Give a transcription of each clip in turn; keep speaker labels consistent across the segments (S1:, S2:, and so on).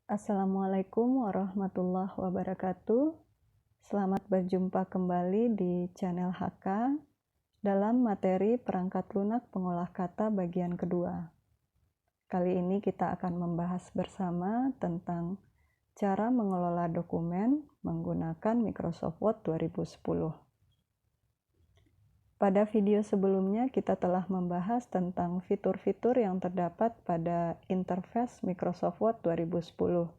S1: Assalamualaikum warahmatullahi wabarakatuh. Selamat berjumpa kembali di channel HK dalam materi perangkat lunak pengolah kata bagian kedua. Kali ini kita akan membahas bersama tentang cara mengelola dokumen menggunakan Microsoft Word 2010. Pada video sebelumnya kita telah membahas tentang fitur-fitur yang terdapat pada interface Microsoft Word 2010,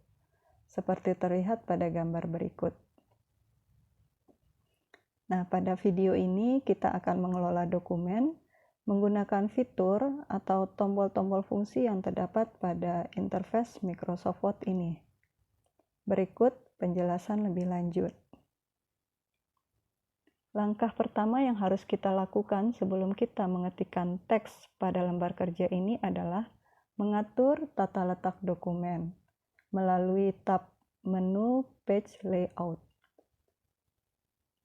S1: seperti terlihat pada gambar berikut. Nah, pada video ini kita akan mengelola dokumen menggunakan fitur atau tombol-tombol fungsi yang terdapat pada interface Microsoft Word ini. Berikut penjelasan lebih lanjut. Langkah pertama yang harus kita lakukan sebelum kita mengetikkan teks pada lembar kerja ini adalah mengatur tata letak dokumen melalui tab menu Page Layout.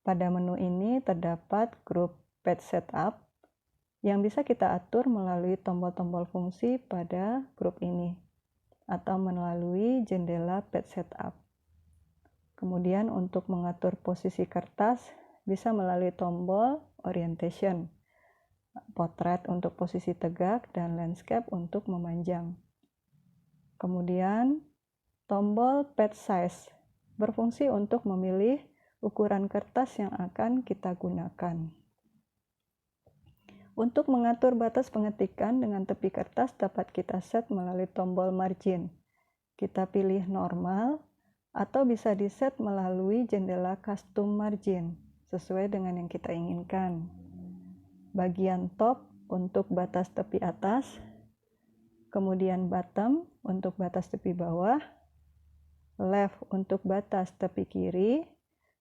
S1: Pada menu ini terdapat grup Page Setup yang bisa kita atur melalui tombol-tombol fungsi pada grup ini atau melalui jendela Page Setup. Kemudian untuk mengatur posisi kertas bisa melalui tombol Orientation, Portrait untuk posisi tegak, dan Landscape untuk memanjang. Kemudian tombol Page Size berfungsi untuk memilih ukuran kertas yang akan kita gunakan. Untuk mengatur batas pengetikan dengan tepi kertas dapat kita set melalui tombol Margin. Kita pilih normal atau bisa di-set melalui jendela Custom Margin sesuai dengan yang kita inginkan. Bagian top untuk batas tepi atas, kemudian bottom untuk batas tepi bawah, left untuk batas tepi kiri,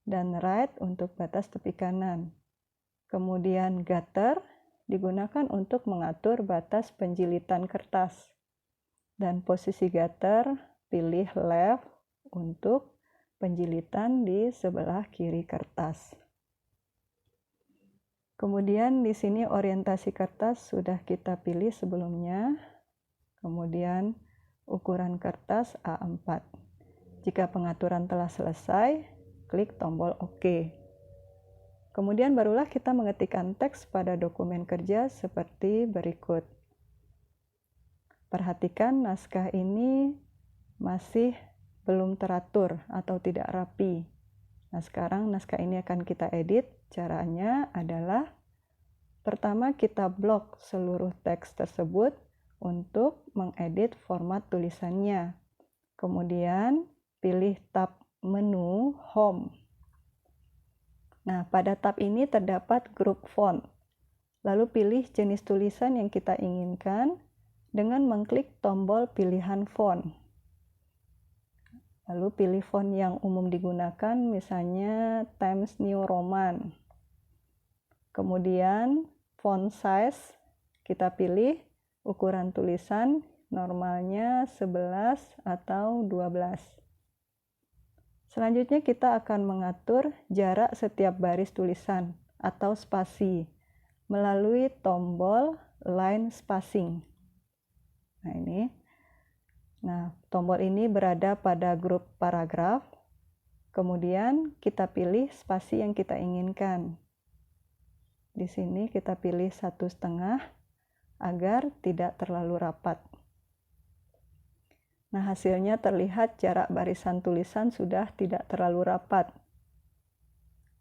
S1: dan right untuk batas tepi kanan. Kemudian gutter digunakan untuk mengatur batas penjilitan kertas. Dan posisi gutter pilih left untuk penjilitan di sebelah kiri kertas. Kemudian di sini orientasi kertas sudah kita pilih sebelumnya. Kemudian ukuran kertas A4. Jika pengaturan telah selesai, klik tombol OK. Kemudian barulah kita mengetikkan teks pada dokumen kerja seperti berikut. Perhatikan naskah ini masih belum teratur atau tidak rapi. Nah, sekarang naskah ini akan kita edit. Caranya adalah pertama kita blok seluruh teks tersebut untuk mengedit format tulisannya. Kemudian pilih tab menu Home. Nah, pada tab ini terdapat grup font. Lalu pilih jenis tulisan yang kita inginkan dengan mengklik tombol pilihan font. Lalu pilih font yang umum digunakan, misalnya Times New Roman. Kemudian font size, kita pilih ukuran tulisan, normalnya 11 atau 12. Selanjutnya kita akan mengatur jarak setiap baris tulisan atau spasi melalui tombol Line Spacing. Nah, ini. Nah, tombol ini berada pada grup paragraf. Kemudian kita pilih spasi yang kita inginkan. Di sini kita pilih 1,5 agar tidak terlalu rapat. Nah, hasilnya terlihat jarak barisan tulisan sudah tidak terlalu rapat.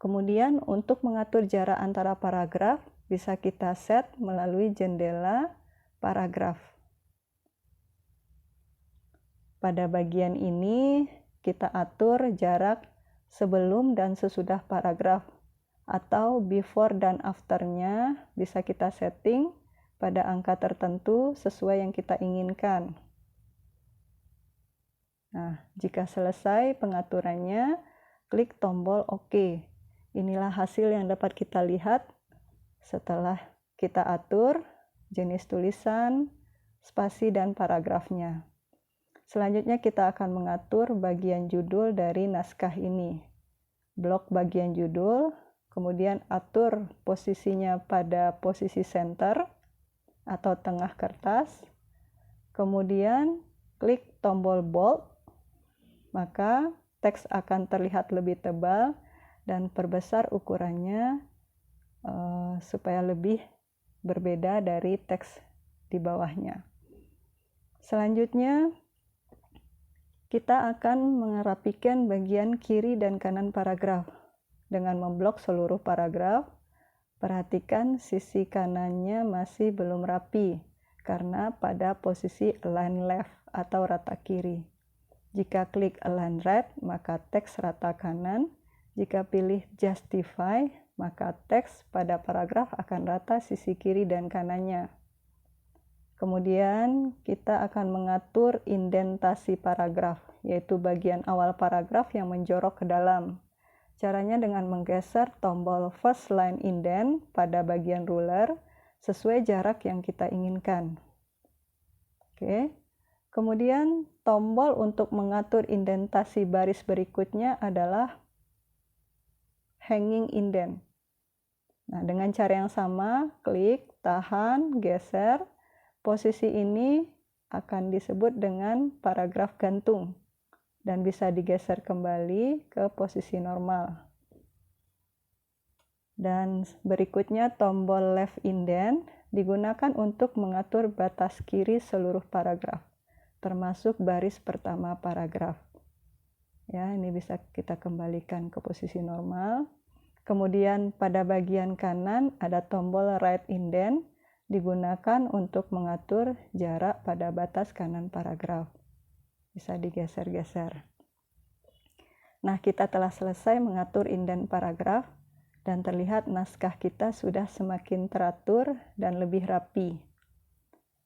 S1: Kemudian untuk mengatur jarak antara paragraf bisa kita set melalui jendela paragraf. Pada bagian ini kita atur jarak sebelum dan sesudah paragraf atau before dan after-nya bisa kita setting pada angka tertentu sesuai yang kita inginkan. Nah, jika selesai pengaturannya, klik tombol OK. Inilah hasil yang dapat kita lihat setelah kita atur jenis tulisan, spasi, dan paragrafnya. Selanjutnya kita akan mengatur bagian judul dari naskah ini. Blok bagian judul, kemudian atur posisinya pada posisi center atau tengah kertas. Kemudian klik tombol bold maka teks akan terlihat lebih tebal dan perbesar ukurannya supaya lebih berbeda dari teks di bawahnya. Selanjutnya, kita akan merapikan bagian kiri dan kanan paragraf dengan memblok seluruh paragraf. Perhatikan sisi kanannya masih belum rapi karena pada posisi align left atau rata kiri. Jika klik align right, maka teks rata kanan. Jika pilih justify, maka teks pada paragraf akan rata sisi kiri dan kanannya. Kemudian kita akan mengatur indentasi paragraf, yaitu bagian awal paragraf yang menjorok ke dalam. Caranya dengan menggeser tombol first line indent pada bagian ruler sesuai jarak yang kita inginkan. Oke. Kemudian tombol untuk mengatur indentasi baris berikutnya adalah hanging indent. Nah, dengan cara yang sama, klik, tahan, geser. Posisi ini akan disebut dengan paragraf gantung dan bisa digeser kembali ke posisi normal. Dan berikutnya tombol left indent digunakan untuk mengatur batas kiri seluruh paragraf, termasuk baris pertama paragraf. Ya, ini bisa kita kembalikan ke posisi normal. Kemudian pada bagian kanan ada tombol right indent digunakan untuk mengatur jarak pada batas kanan paragraf. Bisa digeser-geser. Nah, kita telah selesai mengatur indent paragraf dan terlihat naskah kita sudah semakin teratur dan lebih rapi.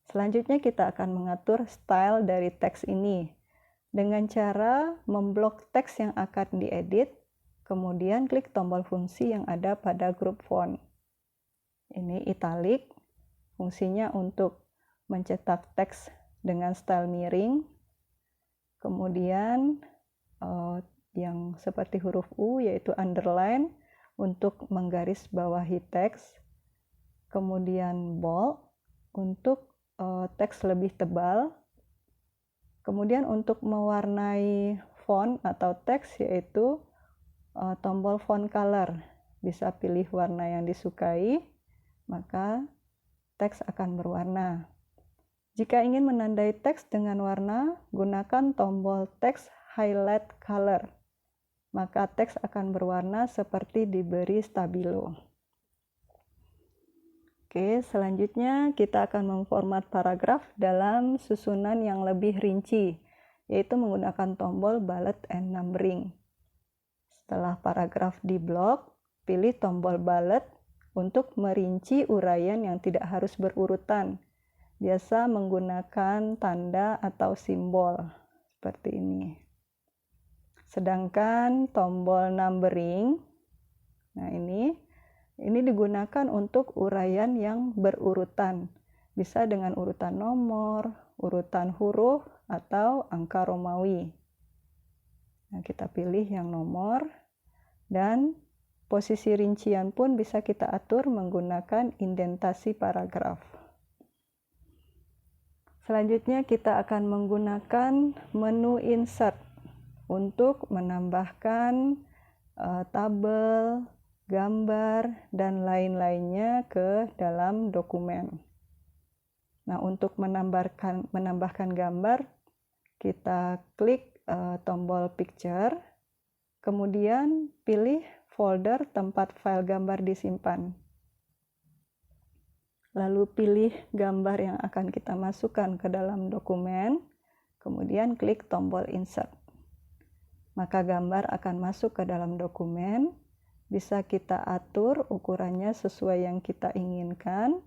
S1: Selanjutnya kita akan mengatur style dari teks ini dengan cara memblok teks yang akan diedit, kemudian klik tombol fungsi yang ada pada grup font. Ini italic, fungsinya untuk mencetak teks dengan style miring. Kemudian yang seperti huruf U yaitu underline untuk menggaris bawahi teks. Kemudian bold untuk teks lebih tebal. Kemudian untuk mewarnai font atau teks yaitu tombol font color. Bisa pilih warna yang disukai, maka teks akan berwarna. Jika ingin menandai teks dengan warna, gunakan tombol text highlight color. Maka teks akan berwarna seperti diberi stabilo. Oke, selanjutnya kita akan memformat paragraf dalam susunan yang lebih rinci, yaitu menggunakan tombol bullet and numbering. Setelah paragraf diblok, pilih tombol bullet untuk merinci uraian yang tidak harus berurutan. Biasa menggunakan tanda atau simbol seperti ini. Sedangkan tombol numbering, nah ini digunakan untuk uraian yang berurutan. Bisa dengan urutan nomor, urutan huruf, atau angka Romawi. Nah, kita pilih yang nomor dan posisi rincian pun bisa kita atur menggunakan indentasi paragraf. Selanjutnya kita akan menggunakan menu insert untuk menambahkan tabel, gambar, dan lain-lainnya ke dalam dokumen. Nah, untuk menambahkan gambar, kita klik tombol picture, kemudian pilih folder tempat file gambar disimpan. Lalu pilih gambar yang akan kita masukkan ke dalam dokumen, kemudian klik tombol insert. Maka gambar akan masuk ke dalam dokumen, bisa kita atur ukurannya sesuai yang kita inginkan.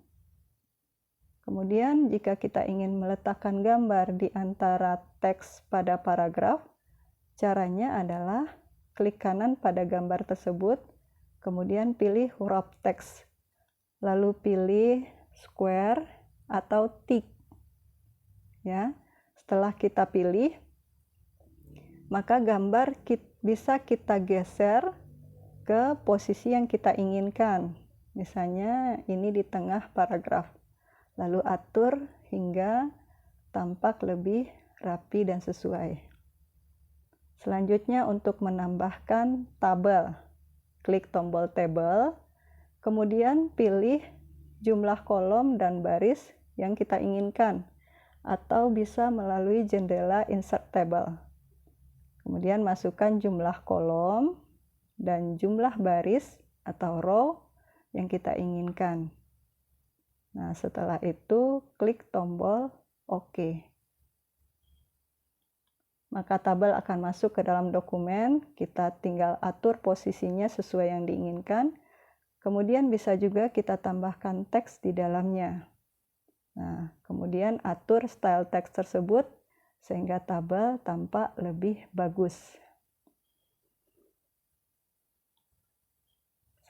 S1: Kemudian jika kita ingin meletakkan gambar di antara teks pada paragraf, caranya adalah klik kanan pada gambar tersebut, kemudian pilih wrap text, lalu pilih square atau tick. Ya, setelah kita pilih, maka gambar bisa kita geser ke posisi yang kita inginkan. Misalnya ini di tengah paragraf. Lalu atur hingga tampak lebih rapi dan sesuai. Selanjutnya untuk menambahkan tabel, klik tombol table, kemudian pilih jumlah kolom dan baris yang kita inginkan, atau bisa melalui jendela insert table. Kemudian masukkan jumlah kolom dan jumlah baris atau row yang kita inginkan. Nah, setelah itu klik tombol OK. Maka tabel akan masuk ke dalam dokumen, kita tinggal atur posisinya sesuai yang diinginkan. Kemudian bisa juga kita tambahkan teks di dalamnya. Nah, kemudian atur style teks tersebut sehingga tabel tampak lebih bagus.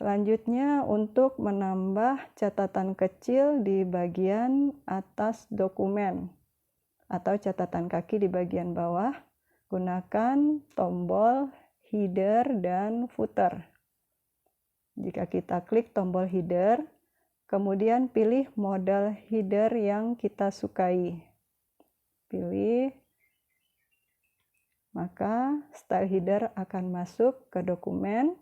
S1: Selanjutnya untuk menambah catatan kecil di bagian atas dokumen atau catatan kaki di bagian bawah, gunakan tombol header dan footer. Jika kita klik tombol header, kemudian pilih model header yang kita sukai. Pilih, maka style header akan masuk ke dokumen.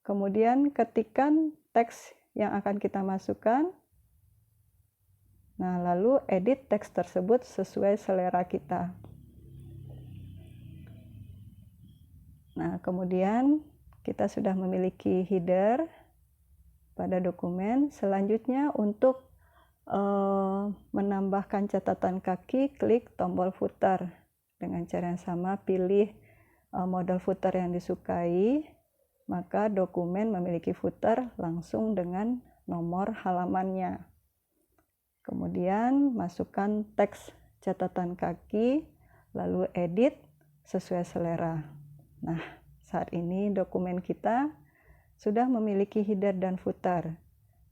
S1: Kemudian ketikkan teks yang akan kita masukkan. Nah, lalu edit teks tersebut sesuai selera kita. Nah, kemudian kita sudah memiliki header pada dokumen. Selanjutnya untuk menambahkan catatan kaki, klik tombol footer. Dengan cara yang sama, pilih model footer yang disukai, maka dokumen memiliki footer langsung dengan nomor halamannya. Kemudian masukkan teks catatan kaki, lalu edit sesuai selera. Nah, saat ini dokumen kita sudah memiliki header dan footer,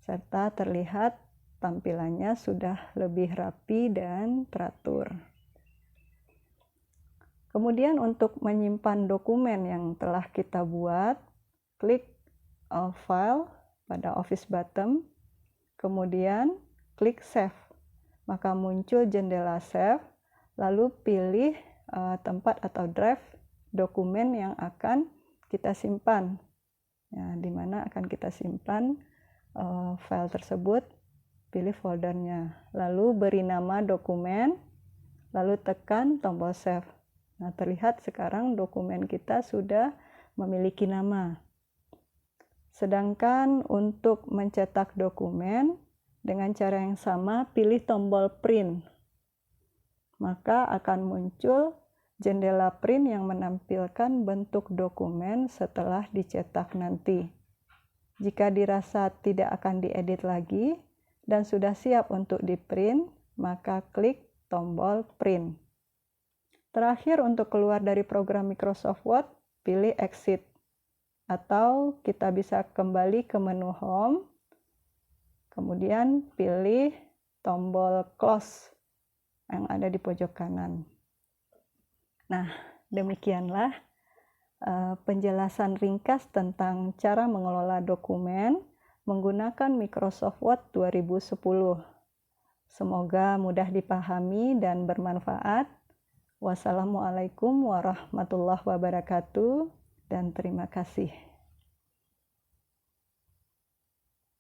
S1: serta terlihat tampilannya sudah lebih rapi dan teratur. Kemudian untuk menyimpan dokumen yang telah kita buat, klik File pada Office button, kemudian klik Save. Maka muncul jendela Save, lalu pilih tempat atau drive dokumen yang akan kita simpan. Ya, di mana akan kita simpan file tersebut, pilih foldernya. Lalu beri nama dokumen, lalu tekan tombol Save. Nah, terlihat sekarang dokumen kita sudah memiliki nama. Sedangkan untuk mencetak dokumen, dengan cara yang sama, pilih tombol Print. Maka akan muncul jendela print yang menampilkan bentuk dokumen setelah dicetak nanti. Jika dirasa tidak akan diedit lagi dan sudah siap untuk di-print, maka klik tombol Print. Terakhir, untuk keluar dari program Microsoft Word, pilih Exit. Atau kita bisa kembali ke menu Home, kemudian pilih tombol Close yang ada di pojok kanan. Nah, demikianlah penjelasan ringkas tentang cara mengelola dokumen menggunakan Microsoft Word 2010. Semoga mudah dipahami dan bermanfaat. Wassalamualaikum warahmatullahi wabarakatuh, dan terima kasih.